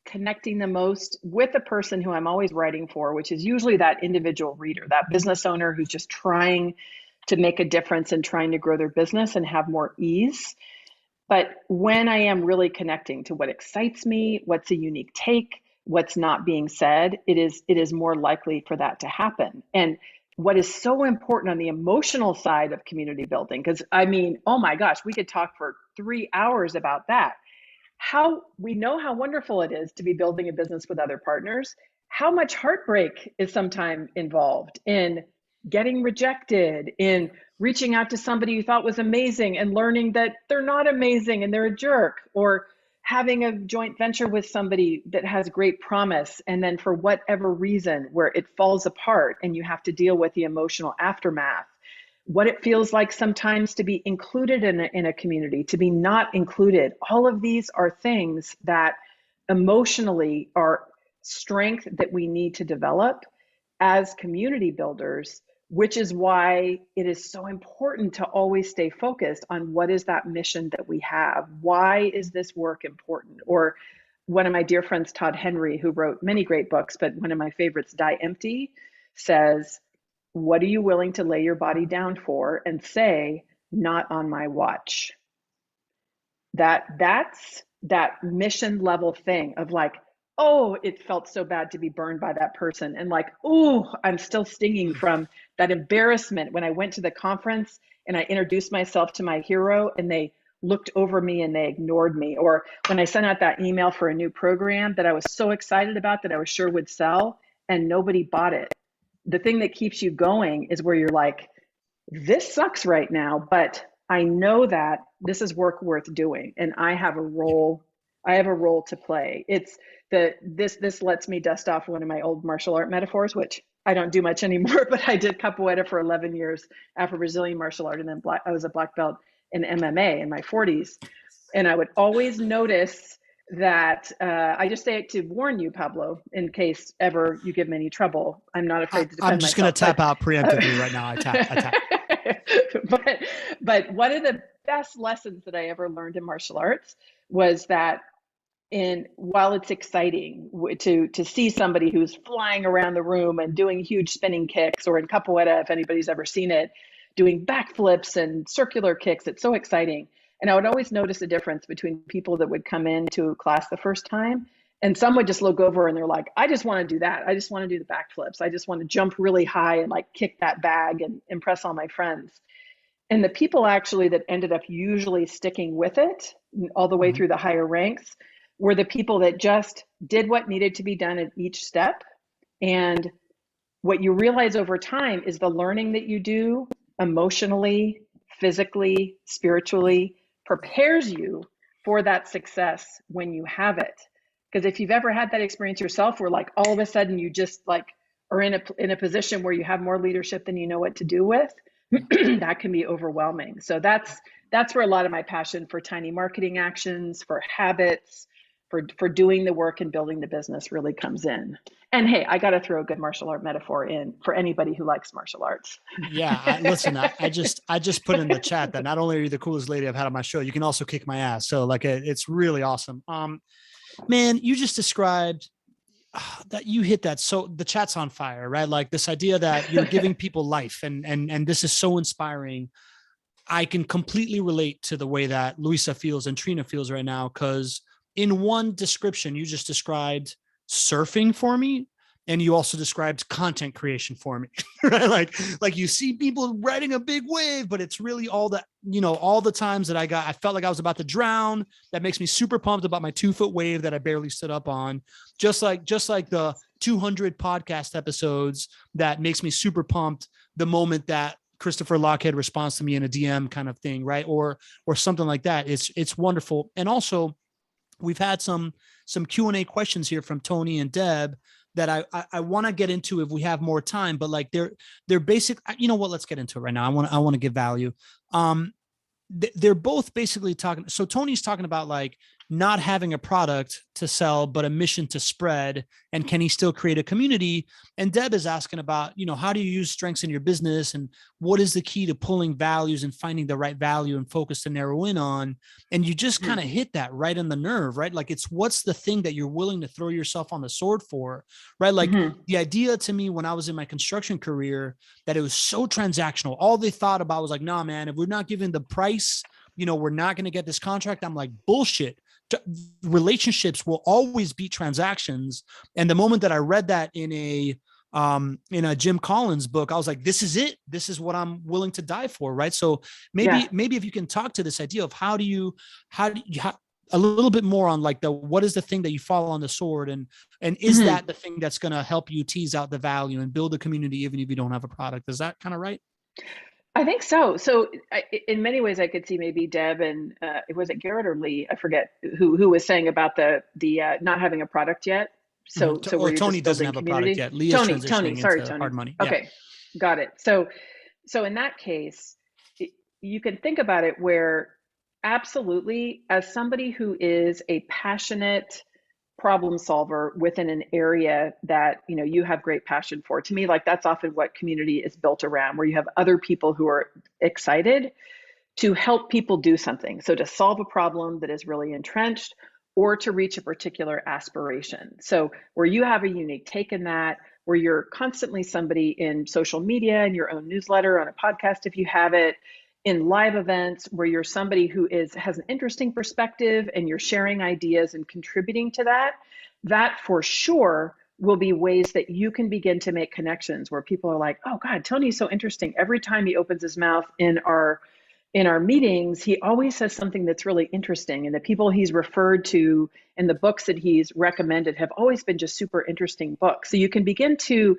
connecting the most with the person who I'm always writing for, which is usually that individual reader, that business owner who's just trying to make a difference and trying to grow their business and have more ease. But when I am really connecting to what excites me, what's a unique take, what's not being said, it is more likely for that to happen. And what is so important on the emotional side of community building, because I mean, oh my gosh, we could talk for 3 hours about that. How we know how wonderful it is to be building a business with other partners. How much heartbreak is sometimes involved in getting rejected, in reaching out to somebody you thought was amazing and learning that they're not amazing and they're a jerk, or having a joint venture with somebody that has great promise, and then for whatever reason where it falls apart and you have to deal with the emotional aftermath. What it feels like sometimes to be included in a community, to be not included. All of these are things that emotionally are strength that we need to develop as community builders, which is why it is so important to always stay focused on what is that mission that we have? Why is this work important? Or one of my dear friends, Todd Henry, who wrote many great books, but one of my favorites, Die Empty, says, what are you willing to lay your body down for and say, not on my watch? That's that mission level thing of like, oh, it felt so bad to be burned by that person. And like, oh, I'm still stinging from that embarrassment when I went to the conference and I introduced myself to my hero and they looked over me and they ignored me. Or when I sent out that email for a new program that I was so excited about that I was sure would sell and nobody bought it. The thing that keeps you going is where you're like, this sucks right now, but I know that this is work worth doing and I have a role to play. It's this lets me dust off one of my old martial art metaphors, which I don't do much anymore, but I did capoeira for 11 years, Afro-Brazilian martial art, and then I was a black belt in MMA in my 40s. And I would always notice that I just say it to warn you, Pablo, in case ever you give me any trouble. I'm not afraid to defend I'm just going to tap out preemptively right now. I tap. But one of the best lessons that I ever learned in martial arts was that while it's exciting to see somebody who's flying around the room and doing huge spinning kicks, or in capoeira, if anybody's ever seen it, doing backflips and circular kicks, it's so exciting. And I would always notice a difference between people that would come into class the first time, and some would just look over and they're like, I just want to do that. I just want to do the backflips. I just want to jump really high and like kick that bag and impress all my friends. And the people actually that ended up usually sticking with it all the way through the higher ranks were the people that just did what needed to be done at each step. And what you realize over time is the learning that you do emotionally, physically, spiritually prepares you for that success when you have it. Because if you've ever had that experience yourself where like all of a sudden you just like are in a position where you have more leadership than you know what to do with, that can be overwhelming. So that's where a lot of my passion for tiny marketing actions, for habits, for doing the work and building the business really comes in. And hey, I got to throw a good martial art metaphor in for anybody who likes martial arts. Yeah. Listen, I just put in the chat that not only are you the coolest lady I've had on my show, you can also kick my ass. So like, it's really awesome. Man, you just described that you hit that. So the chat's on fire, right? Like this idea that you're giving people life and this is so inspiring. I can completely relate to the way that Luisa feels and Trina feels right now. Cause in one description, you just described surfing for me. And you also described content creation for me, right? Like you see people riding a big wave, but it's really all the times that I felt like I was about to drown. That makes me super pumped about my 2-foot wave that I barely stood up on. Just like the 200 podcast episodes that makes me super pumped the moment that Christopher Lockhead responds to me in a DM kind of thing, right? Or something like that. It's wonderful. And also we've had some Q&A questions here from Tony and Deb that I want to get into if we have more time, but like they're basic, you know what, let's get into it right now. I want to give value. They're both basically talking. So Tony's talking about like not having a product to sell, but a mission to spread. And can he still create a community? And Deb is asking about, how do you use strengths in your business? And what is the key to pulling values and finding the right value and focus to narrow in on? And you just kind of hit that right on the nerve, right? Like what's the thing that you're willing to throw yourself on the sword for, right? Like the idea to me when I was in my construction career, that it was so transactional. All they thought about was like, nah, man, if we're not giving the price, we're not going to get this contract. I'm like, bullshit. relationships will always beat transactions. And the moment that I read that in a Jim Collins book, I was like, this is it. This is what I'm willing to die for. Right. So maybe if you can talk to this idea of how a little bit more on like what is the thing that you fall on the sword, and is that the thing that's going to help you tease out the value and build a community even if you don't have a product? Is that kind of right? I think so. So in many ways, I could see maybe Deb and was it Garrett or Lee? I forget who was saying about the not having a product yet. So where you're Tony just doesn't building have a product community. yet. Lee is transitioning Sorry, into Tony. hard money. Yeah. Okay, got it. So in that case, you can think about it where absolutely, as somebody who is a passionate problem solver within an area that you have great passion for, to me, like that's often what community is built around, where you have other people who are excited to help people do something. So to solve a problem that is really entrenched, or to reach a particular aspiration. So where you have a unique take in that, where you're constantly somebody in social media, in your own newsletter, on a podcast if you have it, in live events, where you're somebody who has an interesting perspective and you're sharing ideas and contributing to that, that for sure will be ways that you can begin to make connections where people are like, oh God, Tony's so interesting. Every time he opens his mouth in our meetings, he always says something that's really interesting. And the people he's referred to and the books that he's recommended have always been just super interesting books. So you can begin to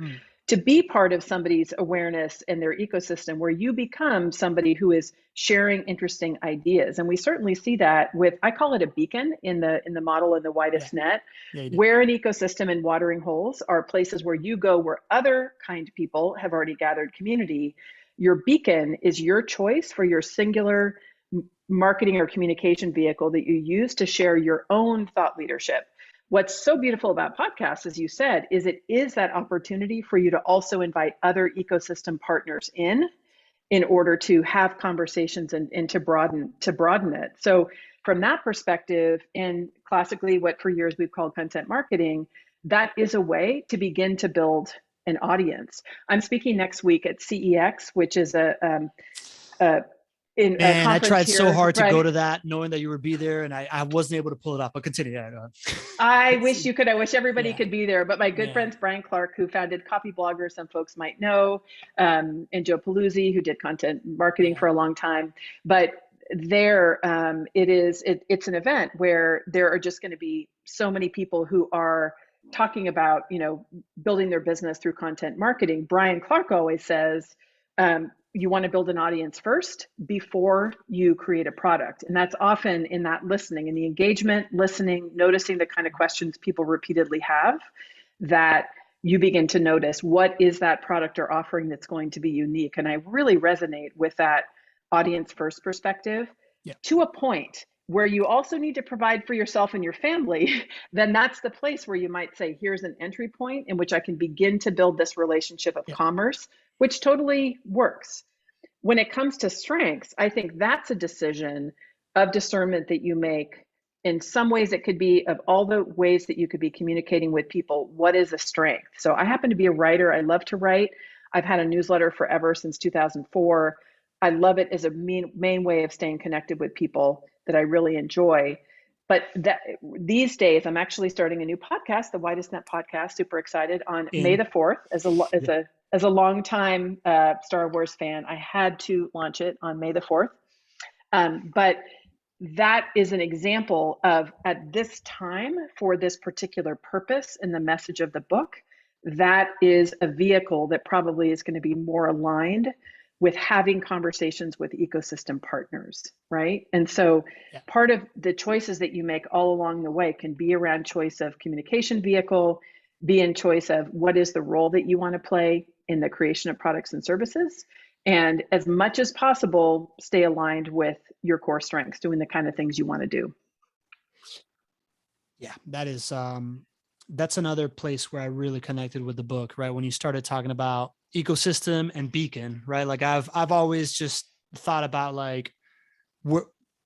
be part of somebody's awareness and their ecosystem, where you become somebody who is sharing interesting ideas. And we certainly see that with, I call it a beacon in the model in the Widest Net, where an ecosystem and watering holes are places where you go where other kind people have already gathered community. Your beacon is your choice for your singular marketing or communication vehicle that you use to share your own thought leadership. What's so beautiful about podcasts, as you said, is it is that opportunity for you to also invite other ecosystem partners in order to have conversations and to broaden it. So from that perspective, and classically what for years we've called content marketing, that is a way to begin to build an audience. I'm speaking next week at CEX, which is Man, I tried here, so hard to go to that, knowing that you would be there, and I wasn't able to pull it off. But continue. I wish you could. I wish everybody could be there. But my good friends, Brian Clark, who founded Copy Blogger, some folks might know, and Joe Paluzzi, who did content marketing for a long time. But there, it's an event where there are just going to be so many people who are talking about, building their business through content marketing. Brian Clark always says, you want to build an audience first before you create a product. And that's often in that listening, in the engagement, listening, noticing the kind of questions people repeatedly have, that you begin to notice what is that product or offering that's going to be unique. And I really resonate with that audience first perspective to a point where you also need to provide for yourself and your family. Then that's the place where you might say, here's an entry point in which I can begin to build this relationship of commerce, which totally works. When it comes to strengths, I think that's a decision of discernment that you make. In some ways, it could be, of all the ways that you could be communicating with people, what is a strength? So I happen to be a writer. I love to write. I've had a newsletter forever, since 2004. I love it as a main way of staying connected with people that I really enjoy. But these days, I'm actually starting a new podcast, the Widest Net podcast. Super excited on May the 4th. As a longtime Star Wars fan, I had to launch it on May the 4th. But that is an example of, at this time, for this particular purpose in the message of the book, that is a vehicle that probably is going to be more aligned with having conversations with ecosystem partners, right? And so part of the choices that you make all along the way can be around choice of communication vehicle, be in choice of what is the role that you want to play in the creation of products and services, and as much as possible, stay aligned with your core strengths, doing the kind of things you want to do. Yeah, that is, that's another place where I really connected with the book, right? When you started talking about ecosystem and beacon, right? Like I've always just thought about like,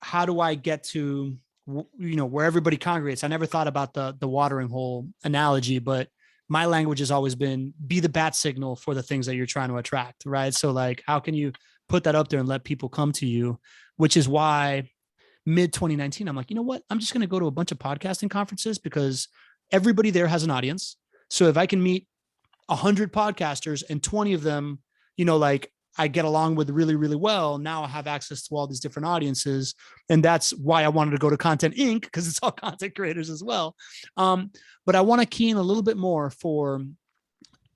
how do I get to, where everybody congregates? I never thought about the watering hole analogy, but my language has always been be the bat signal for the things that you're trying to attract, right? So like, how can you put that up there and let people come to you? Which is why mid 2019, I'm like, you know what? I'm just going to go to a bunch of podcasting conferences because everybody there has an audience. So if I can meet 100 podcasters and 20 of them, like I get along with really, really well, now I have access to all these different audiences. And that's why I wanted to go to Content Inc. because it's all content creators as well. But I want to key in a little bit more for,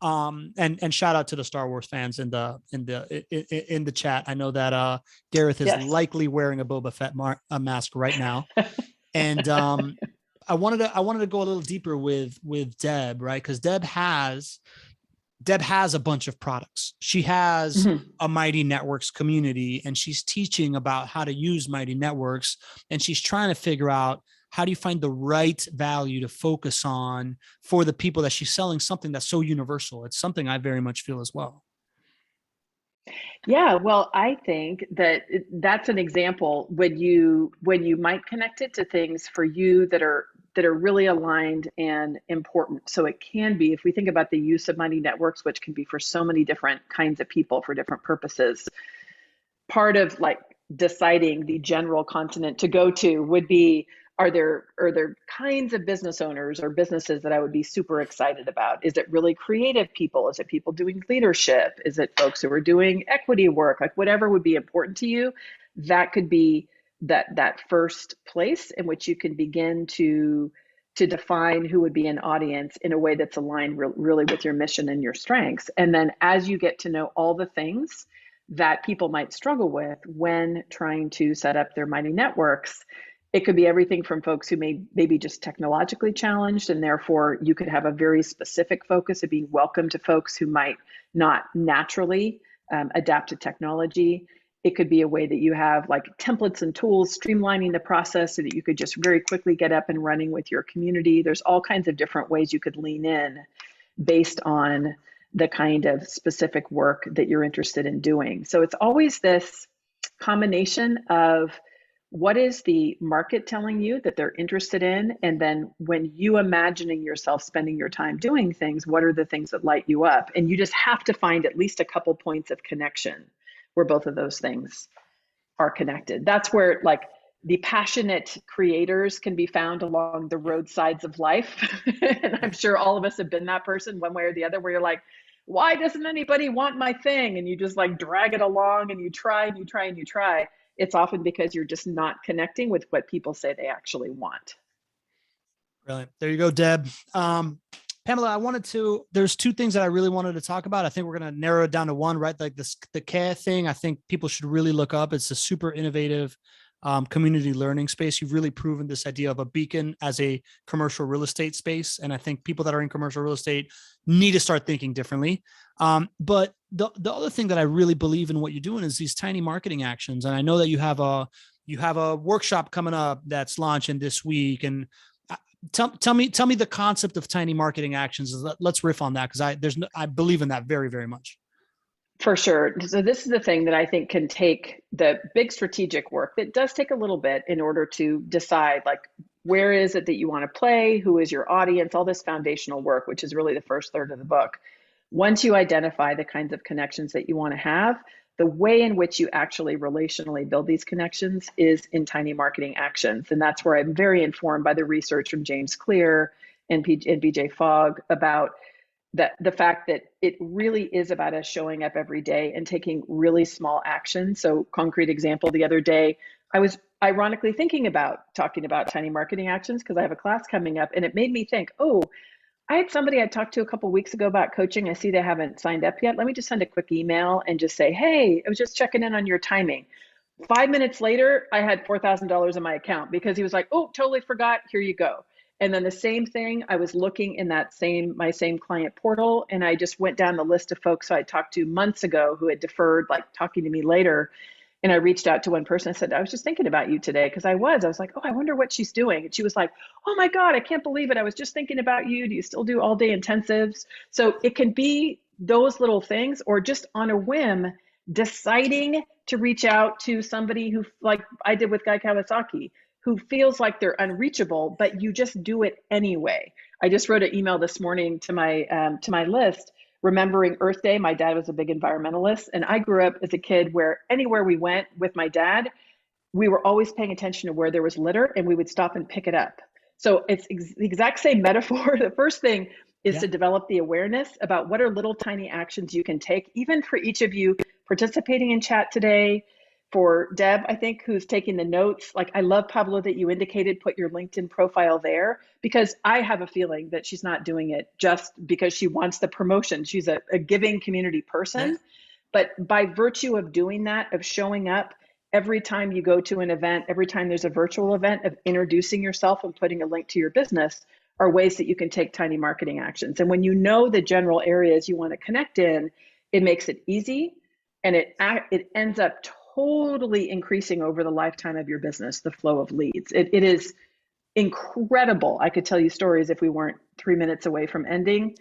and shout out to the Star Wars fans in the chat. I know that Gareth is Yes. likely wearing a Boba Fett mask right now. And I wanted to go a little deeper with Deb, right? Because Deb has a bunch of products. She has a Mighty Networks community, and she's teaching about how to use Mighty Networks, and she's trying to figure out how do you find the right value to focus on for the people that she's selling something that's so universal. It's something I very much feel as well. Yeah, well, I think that that's an example when you might connect it to things for you that are really aligned and important. So it can be, if we think about the use of Mighty Networks, which can be for so many different kinds of people for different purposes, part of like deciding the general continent to go to would be, are there kinds of business owners or businesses that I would be super excited about? Is it really creative people? Is it people doing leadership? Is it folks who are doing equity work? Like whatever would be important to you, that could be that first place in which you can begin to define who would be an audience in a way that's aligned really with your mission and your strengths. And then as you get to know all the things that people might struggle with when trying to set up their Mighty Networks, it could be everything from folks who may be just technologically challenged, and therefore you could have a very specific focus of being welcome to folks who might not naturally adapt to technology. It could be a way that you have like templates and tools streamlining the process so that you could just very quickly get up and running with your community. There's all kinds of different ways you could lean in based on the kind of specific work that you're interested in doing. So it's always this combination of what is the market telling you that they're interested in? And then when you imagining yourself spending your time doing things, what are the things that light you up? And you just have to find at least a couple points of connection where both of those things are connected. That's where like the passionate creators can be found along the roadsides of life. And I'm sure all of us have been that person one way or the other, where you're like, why doesn't anybody want my thing? And you just like drag it along and you try and you try and you try. It's often because you're just not connecting with what people say they actually want. Brilliant. There you go, Deb. Pamela, there's two things that I really wanted to talk about. I think we're going to narrow it down to one, right? Like the CARE thing, I think people should really look up. It's a super innovative community learning space. You've really proven this idea of a beacon as a commercial real estate space. And I think people that are in commercial real estate need to start thinking differently. But the other thing that I really believe in what you're doing is these tiny marketing actions. And I know that you have a workshop coming up that's launching this week. And tell me the concept of tiny marketing actions. Let's riff on that, because I believe in that very, very much. For sure. So this is the thing that I think can take the big strategic work that does take a little bit in order to decide, like, where is it that you want to play? Who is your audience? All this foundational work, which is really the first third of the book. Once you identify the kinds of connections that you want to have, the way in which you actually relationally build these connections is in tiny marketing actions. And that's where I'm very informed by the research from James Clear and BJ Fogg about the fact that it really is about us showing up every day and taking really small action. So concrete example, the other day, I was ironically thinking about talking about tiny marketing actions because I have a class coming up, and it made me think, oh, I had somebody I talked to a couple of weeks ago about coaching. I see they haven't signed up yet. Let me just send a quick email and just say, hey, I was just checking in on your timing. 5 minutes later, I had $4,000 in my account because he was like, oh, totally forgot. Here you go. And then the same thing, I was looking in my same client portal, and I just went down the list of folks I talked to months ago who had deferred like talking to me later. And I reached out to one person and said, I was just thinking about you today, because I was like, oh, I wonder what she's doing. And she was like, oh my God, I can't believe it. I was just thinking about you. Do you still do all day intensives? So it can be those little things, or just on a whim, deciding to reach out to somebody who, like I did with Guy Kawasaki, who feels like they're unreachable, but you just do it anyway. I just wrote an email this morning to my list, remembering Earth Day. My dad was a big environmentalist, and I grew up as a kid where anywhere we went with my dad, we were always paying attention to where there was litter and we would stop and pick it up. So it's the exact same metaphor. The first thing is Yeah. to develop the awareness about what are little tiny actions you can take, even for each of you participating in chat today. For Deb, I think, who's taking the notes, like I love, Pablo, that you indicated put your LinkedIn profile there, because I have a feeling that she's not doing it just because she wants the promotion. She's a giving community person. Yeah. But by virtue of doing that, of showing up every time you go to an event, every time there's a virtual event, of introducing yourself and putting a link to your business, are ways that you can take tiny marketing actions. And when you know the general areas you want to connect in, it makes it easy, and it ends up totally increasing over the lifetime of your business, the flow of leads. It is incredible. I could tell you stories if we weren't 3 minutes away from ending,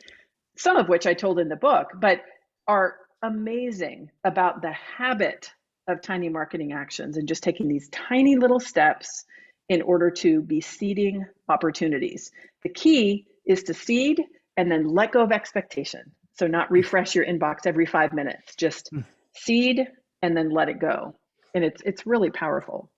some of which I told in the book, but are amazing about the habit of tiny marketing actions and just taking these tiny little steps in order to be seeding opportunities. The key is to seed and then let go of expectation. So not refresh your inbox every 5 minutes, just seed and then let it go. And it's really powerful.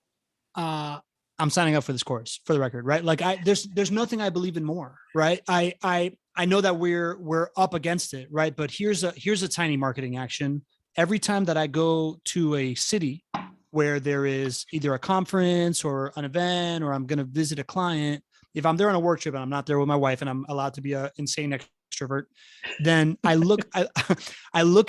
I'm signing up for this course, for the record, right? Like there's nothing I believe in more, right? I know that we're up against it, right? But here's a tiny marketing action. Every time that I go to a city where there is either a conference or an event, or I'm going to visit a client, if I'm there on a work trip and I'm not there with my wife and I'm allowed to be an insane extrovert, then I look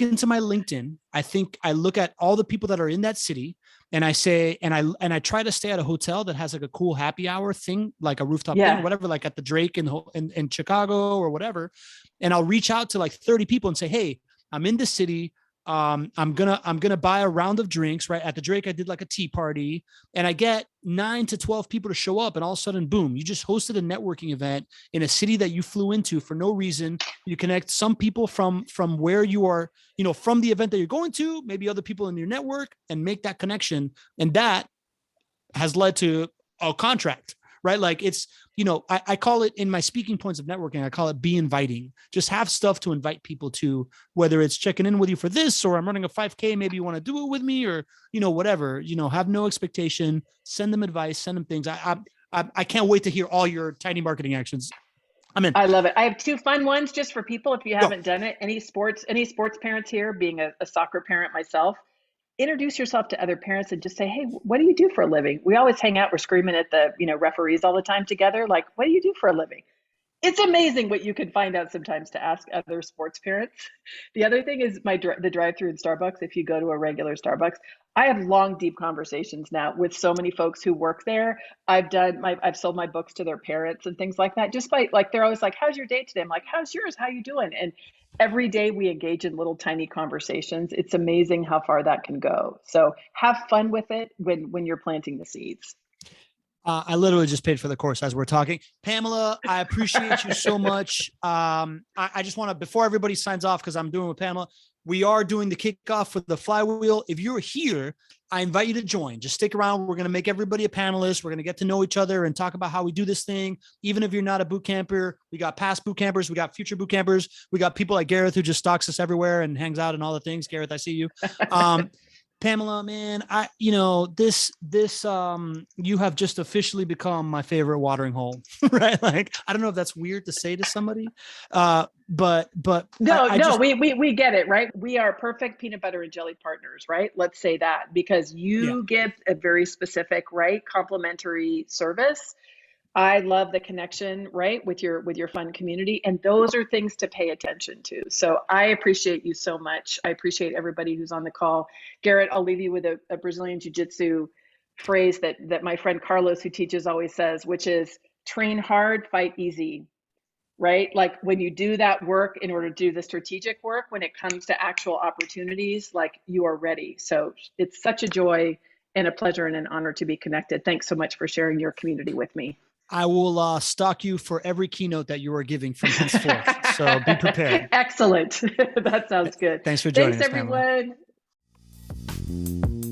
into my LinkedIn. I look at all the people that are in that city, and I say, and I try to stay at a hotel that has like a cool happy hour thing, like a rooftop thing or whatever, like at the Drake in Chicago or whatever. And I'll reach out to like 30 people and say, hey, I'm in the city. I'm gonna buy a round of drinks, right? At the Drake, I did like a tea party, and I get 9 to 12 people to show up, and all of a sudden, boom, you just hosted a networking event in a city that you flew into for no reason. You connect some people from where you are, from the event that you're going to, maybe other people in your network, and make that connection. And that has led to a contract, right? Like it's, I call it, in my speaking points of networking, I call it be inviting. Just have stuff to invite people to, whether it's checking in with you for this, or I'm running a 5K, maybe you want to do it with me, or, whatever, have no expectation, send them advice, send them things. I can't wait to hear all your tiny marketing actions. I'm in. I love it. I have 2 fun ones just for people. If you haven't done it, any sports parents here, being a soccer parent myself, introduce yourself to other parents and just say, hey, what do you do for a living? We always hang out. We're screaming at the, referees all the time together. Like, what do you do for a living? It's amazing what you can find out sometimes to ask other sports parents. The other thing is the drive-through in Starbucks. If you go to a regular Starbucks, I have long, deep conversations now with so many folks who work there. I've sold my books to their parents and things like that. Just by they're always like, how's your day today? I'm like, how's yours? How you doing? And every day we engage in little tiny conversations. It's amazing how far that can go. So have fun with it when you're planting the seeds. I literally just paid for the course as we're talking. Pamela, I appreciate you so much. I just want to, before everybody signs off, because I'm doing with Pamela, we are doing the kickoff for the flywheel. If you're here, I invite you to join. Just stick around. We're going to make everybody a panelist. We're going to get to know each other and talk about how we do this thing. Even if you're not a boot camper, we got past boot campers. We got future boot campers. We got people like Gareth, who just stalks us everywhere and hangs out and all the things. Gareth, I see you. Pamela, man, this you have just officially become my favorite watering hole, right? Like, I don't know if that's weird to say to somebody, but no, we get it, right? We are perfect peanut butter and jelly partners, right? Let's say that, because you give a very specific, right, complimentary service. I love the connection, right, with your fun community. And those are things to pay attention to. So I appreciate you so much. I appreciate everybody who's on the call. Garrett, I'll leave you with a Brazilian Jiu-Jitsu phrase that my friend Carlos, who teaches, always says, which is train hard, fight easy, right? Like when you do that work in order to do the strategic work, when it comes to actual opportunities, like you are ready. So it's such a joy and a pleasure and an honor to be connected. Thanks so much for sharing your community with me. I will stalk you for every keynote that you are giving from henceforth. So be prepared. Excellent. That sounds good. Thanks for joining us, everyone. Pamela.